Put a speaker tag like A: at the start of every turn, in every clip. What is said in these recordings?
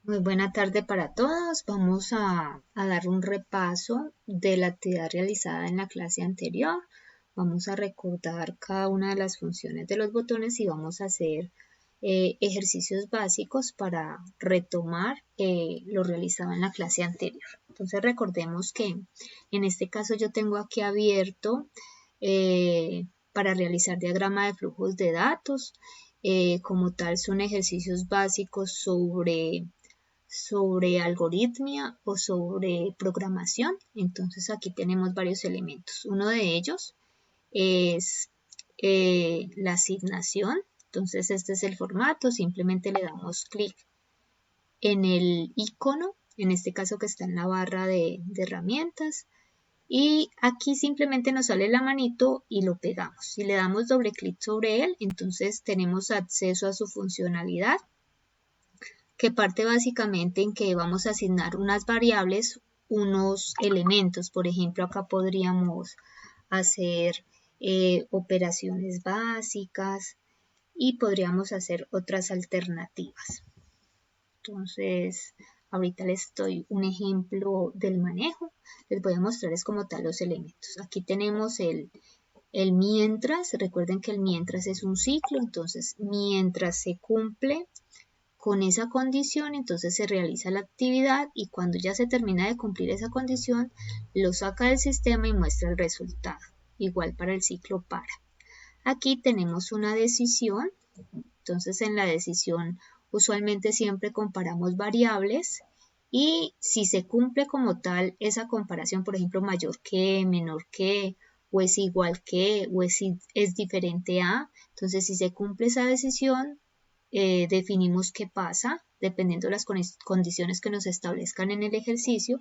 A: Muy buena tarde para todos. Vamos a dar un repaso de la actividad realizada en la clase anterior. Vamos a recordar cada una de las funciones de los botones y vamos a hacer ejercicios básicos para retomar lo realizado en la clase anterior. Entonces recordemos que en este caso yo tengo aquí abierto para realizar diagrama de flujos de datos. Como tal son ejercicios básicos sobre algoritmia o sobre programación. Entonces aquí tenemos varios elementos. Uno de ellos es la asignación. Entonces este es el formato. Simplemente le damos clic en el icono, en este caso que está en la barra de herramientas. Y aquí simplemente nos sale la manito y lo pegamos. Si le damos doble clic sobre él, entonces tenemos acceso a su funcionalidad, que parte básicamente en que vamos a asignar unas variables, unos elementos. Por ejemplo, acá podríamos hacer operaciones básicas y podríamos hacer otras alternativas. Entonces, ahorita les doy un ejemplo del manejo. Les voy a mostrar es como tal los elementos. Aquí tenemos el mientras. Recuerden que el mientras es un ciclo, entonces mientras se cumple con esa condición, entonces se realiza la actividad y cuando ya se termina de cumplir esa condición, lo saca del sistema y muestra el resultado. Igual para el ciclo para. Aquí tenemos una decisión, entonces en la decisión usualmente siempre comparamos variables y si se cumple como tal esa comparación, por ejemplo, mayor que, menor que, o es igual que, o es diferente a, entonces si se cumple esa decisión, definimos qué pasa dependiendo de las condiciones que nos establezcan en el ejercicio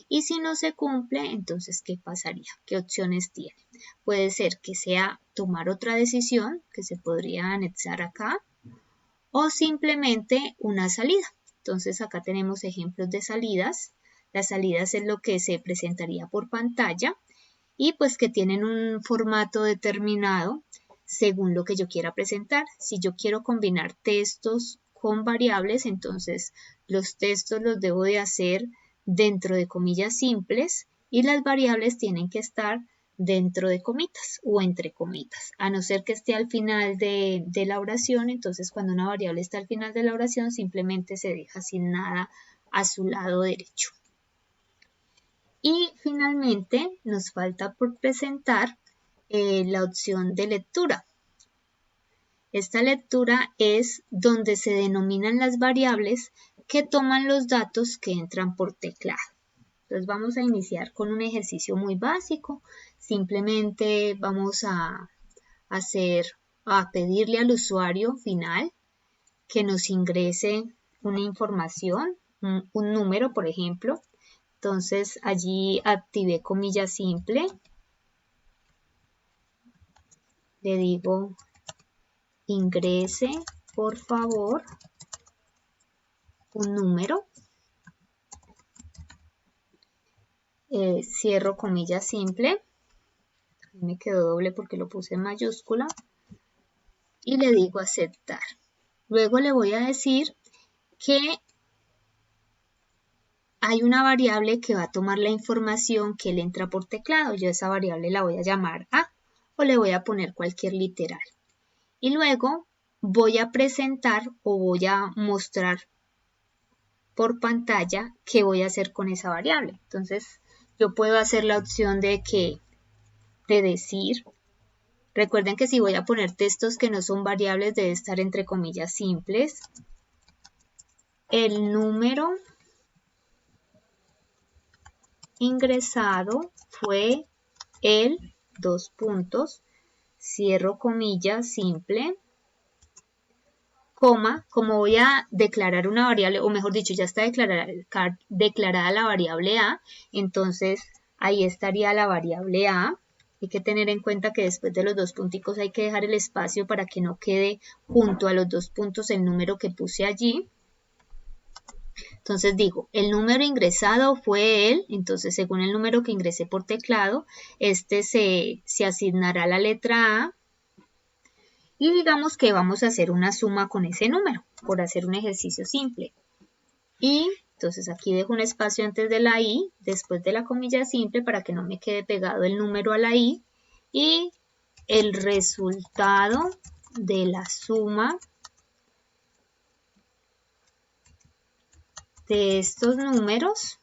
A: y si no se cumple, entonces ¿qué pasaría? ¿Qué opciones tiene? Puede ser que sea tomar otra decisión que se podría anexar acá o simplemente una salida. Entonces acá tenemos ejemplos de salidas. Las salidas es lo que se presentaría por pantalla y pues que tienen un formato determinado según lo que yo quiera presentar. Si yo quiero combinar textos con variables, entonces los textos los debo de hacer dentro de comillas simples y las variables tienen que estar dentro de comitas o entre comitas, a no ser que esté al final de la oración. Entonces cuando una variable está al final de la oración simplemente se deja sin nada a su lado derecho. Y finalmente nos falta por presentar la opción de lectura. Esta lectura es donde se denominan las variables que toman los datos que entran por teclado. Entonces vamos a iniciar con un ejercicio muy básico. Simplemente vamos a pedirle al usuario final que nos ingrese una información, un número, por ejemplo. Entonces allí activé comilla simple. Le digo ingrese por favor un número. Cierro comilla simple. Me quedó doble porque lo puse en mayúscula. Y le digo aceptar. Luego le voy a decir que hay una variable que va a tomar la información que le entra por teclado. Yo esa variable la voy a llamar A o le voy a poner cualquier literal. Y luego voy a presentar o voy a mostrar por pantalla qué voy a hacer con esa variable. Entonces yo puedo hacer la opción de decir, recuerden que si voy a poner textos que no son variables debe estar entre comillas simples, el número ingresado fue el, cierro comilla simple, coma, como voy a declarar una variable, o mejor dicho, ya está declarada la variable A, entonces ahí estaría la variable A. Hay que tener en cuenta que después de los dos punticos hay que dejar el espacio para que no quede junto a los dos puntos el número que puse allí. Entonces digo, el número ingresado fue él, entonces según el número que ingresé por teclado, se asignará la letra A y digamos que vamos a hacer una suma con ese número, por hacer un ejercicio simple. Y entonces aquí dejo un espacio antes de la I, después de la comilla simple para que no me quede pegado el número a la I. Y el resultado de la suma de estos números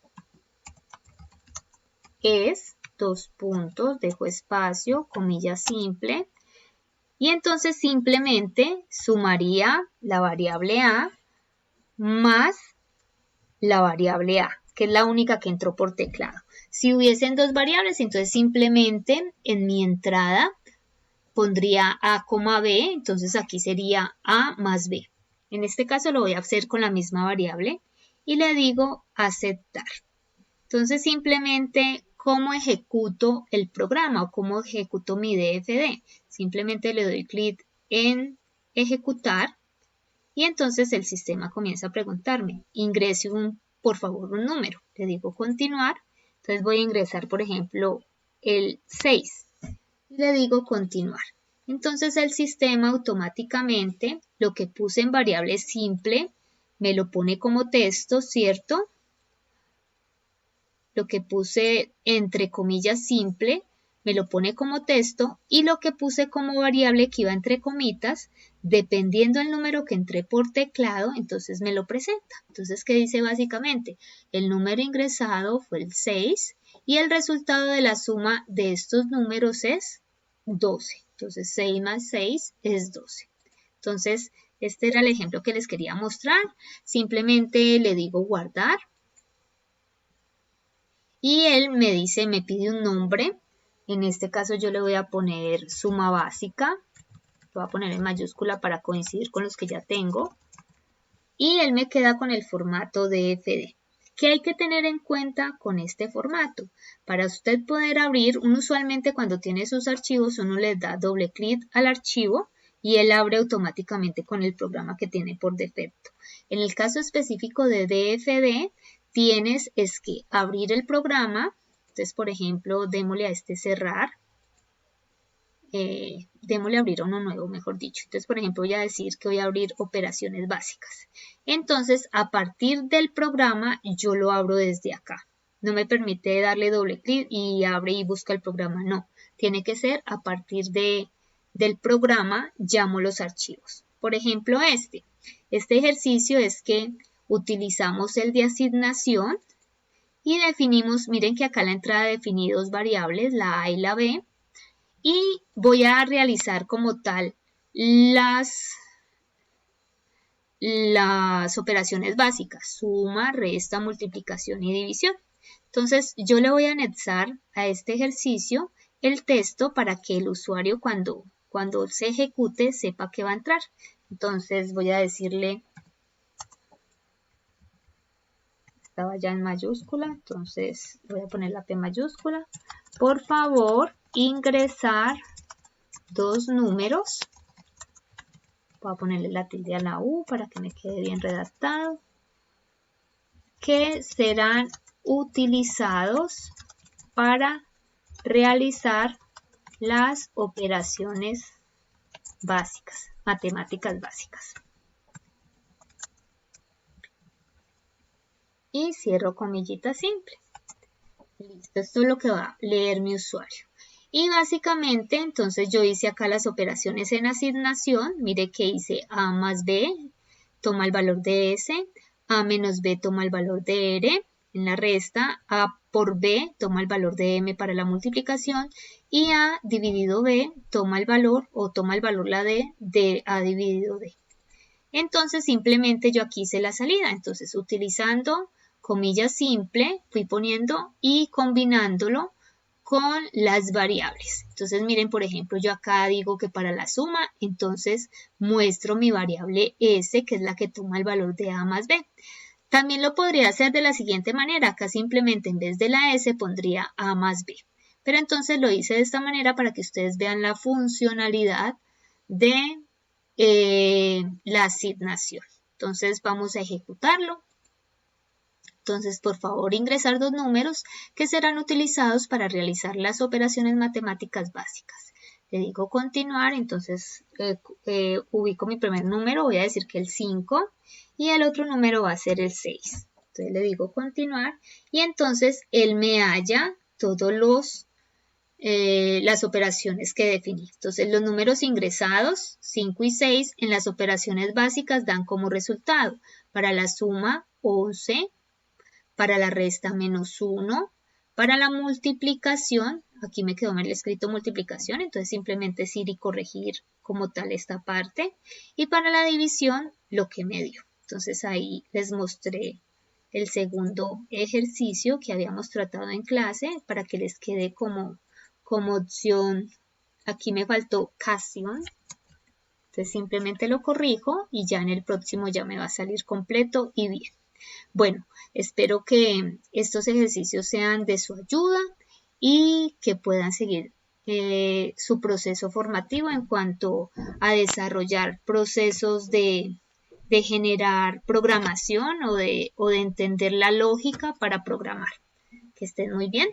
A: es 2 puntos, dejo espacio, comilla simple. Y entonces simplemente sumaría la variable A más la variable A, que es la única que entró por teclado. Si hubiesen dos variables, entonces simplemente en mi entrada pondría A, B, entonces aquí sería A más B. En este caso lo voy a hacer con la misma variable y le digo aceptar. Entonces simplemente, ¿cómo ejecuto el programa o cómo ejecuto mi DFD? Simplemente le doy clic en ejecutar y entonces el sistema comienza a preguntarme, ingrese por favor un número. Le digo continuar, entonces voy a ingresar por ejemplo el 6 y le digo continuar. Entonces el sistema automáticamente lo que puse en variable simple me lo pone como texto, ¿cierto? Lo que puse entre comillas simple me lo pone como texto y lo que puse como variable que iba entre comitas, dependiendo del número que entré por teclado, entonces me lo presenta. Entonces, ¿qué dice básicamente? El número ingresado fue el 6 y el resultado de la suma de estos números es 12. Entonces, 6 más 6 es 12. Entonces, este era el ejemplo que les quería mostrar. Simplemente le digo guardar. Y él me dice, me pide un nombre. En este caso yo le voy a poner suma básica. Lo voy a poner en mayúscula para coincidir con los que ya tengo. Y él me queda con el formato DFD. ¿Qué hay que tener en cuenta con este formato? Para usted poder abrir, uno usualmente cuando tiene sus archivos, uno le da doble clic al archivo y él abre automáticamente con el programa que tiene por defecto. En el caso específico de DFD, tienes es que abrir el programa. Entonces, por ejemplo, démosle a este cerrar. Démosle abrir a uno nuevo, mejor dicho. Entonces, por ejemplo, voy a decir que voy a abrir operaciones básicas. Entonces, a partir del programa, yo lo abro desde acá. No me permite darle doble clic y abre y busca el programa. No, tiene que ser a partir del programa, llamo los archivos. Por ejemplo, este ejercicio es que utilizamos el de asignación y definimos, miren que acá en la entrada definí dos variables, la A y la B, y voy a realizar como tal las operaciones básicas, suma, resta, multiplicación y división. Entonces yo le voy a anexar a este ejercicio el texto para que el usuario cuando se ejecute sepa que va a entrar. Entonces voy a decirle, estaba ya en mayúscula, entonces voy a poner la P mayúscula. Por favor, ingresar dos números. Voy a ponerle la tilde a la U para que me quede bien redactado. Que serán utilizados para realizar las operaciones básicas, matemáticas básicas. Y cierro comillita simple. Listo, esto es lo que va a leer mi usuario. Y básicamente, entonces yo hice acá las operaciones en asignación. Mire que hice A más B, toma el valor de S. A menos B toma el valor de R. En la resta, A por B toma el valor de M para la multiplicación. Y A dividido B toma el valor la D de A dividido D. Entonces simplemente yo aquí hice la salida. Entonces utilizando comilla simple, fui poniendo y combinándolo con las variables. Entonces miren, por ejemplo, yo acá digo que para la suma, entonces muestro mi variable S, que es la que toma el valor de A más B. También lo podría hacer de la siguiente manera. Acá simplemente en vez de la S pondría A más B. Pero entonces lo hice de esta manera para que ustedes vean la funcionalidad de la asignación. Entonces vamos a ejecutarlo. Entonces, por favor, ingresar dos números que serán utilizados para realizar las operaciones matemáticas básicas. Le digo continuar, entonces ubico mi primer número, voy a decir que el 5 y el otro número va a ser el 6. Entonces le digo continuar y entonces él me halla todos las operaciones que definí. Entonces los números ingresados 5 y 6 en las operaciones básicas dan como resultado para la suma 11, para la resta -1, para la multiplicación, aquí me quedó mal escrito multiplicación, entonces simplemente es ir y corregir como tal esta parte, y para la división lo que me dio. Entonces ahí les mostré el segundo ejercicio que habíamos tratado en clase para que les quede como opción. Aquí me faltó cation, entonces simplemente lo corrijo y ya en el próximo ya me va a salir completo y bien. Bueno, espero que estos ejercicios sean de su ayuda y que puedan seguir su proceso formativo en cuanto a desarrollar procesos de generar programación o de entender la lógica para programar. Que estén muy bien.